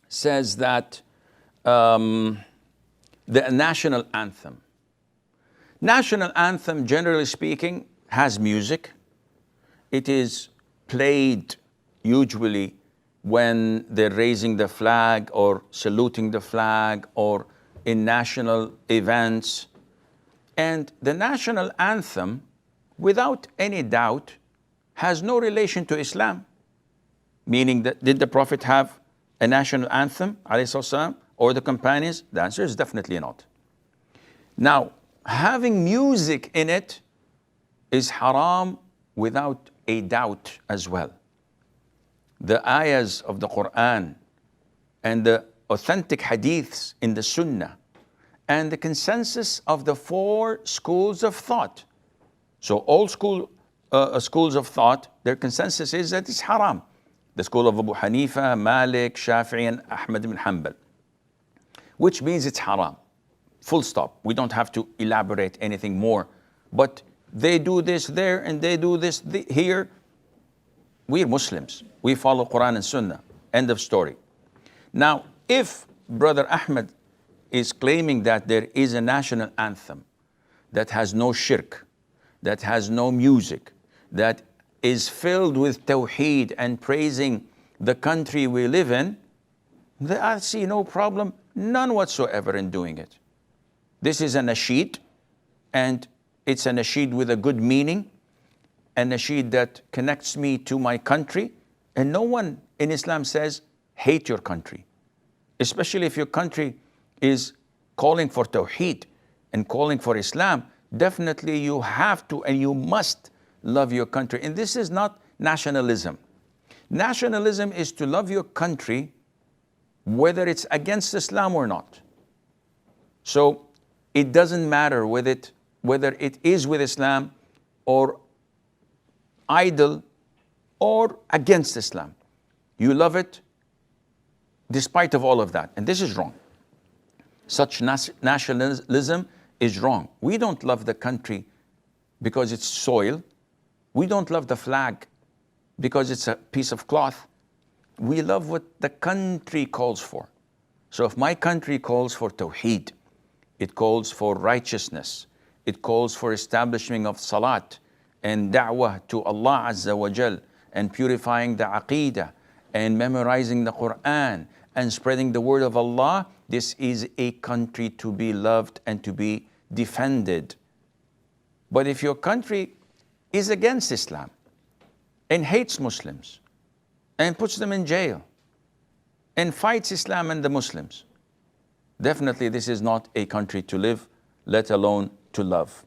says that the national anthem. National anthem, generally speaking, has music. It is played usually when they're raising the flag or saluting the flag or in national events. And the national anthem, without any doubt, has no relation to Islam. Meaning that, did the Prophet have a national anthem, ﷺ, or the companions? The answer is definitely not. Now, having music in it is haram without a doubt as well. The ayahs of the Quran and the authentic hadiths in the Sunnah and the consensus of the four schools of thought. So all schools of thought, their consensus is that it's haram. The school of Abu Hanifa, Malik, Shafi'i, and Ahmad ibn Hanbal, which means it's haram. Full stop. We don't have to elaborate anything more. But they do this there and they do this here. We're Muslims. We follow Quran and Sunnah. End of story. Now, if Brother Ahmed is claiming that there is a national anthem that has no shirk, that has no music, that is filled with tawheed and praising the country we live in, I see no problem, none whatsoever in doing it. This is a nasheed, and it's a nasheed with a good meaning, a nasheed that connects me to my country, and no one in Islam says, hate your country. Especially if your country is calling for tawheed and calling for Islam, definitely you have to and you must love your country. And this is not nationalism. Nationalism is to love your country whether it's against Islam or not. So it doesn't matter whether it is with Islam or idle or against Islam. You love it despite of all of that. And this is wrong. Such nationalism is wrong. We don't love the country because it's soil. We don't love the flag because it's a piece of cloth. We love what the country calls for. So if my country calls for tawheed, it calls for righteousness, it calls for establishment of salat and da'wah to Allah Azza wa Jal, and purifying the aqeedah and memorizing the Quran and spreading the word of Allah, this is a country to be loved and to be defended. But if your country is against Islam and hates Muslims and puts them in jail and fights Islam and the Muslims, definitely this is not a country to live, let alone to love.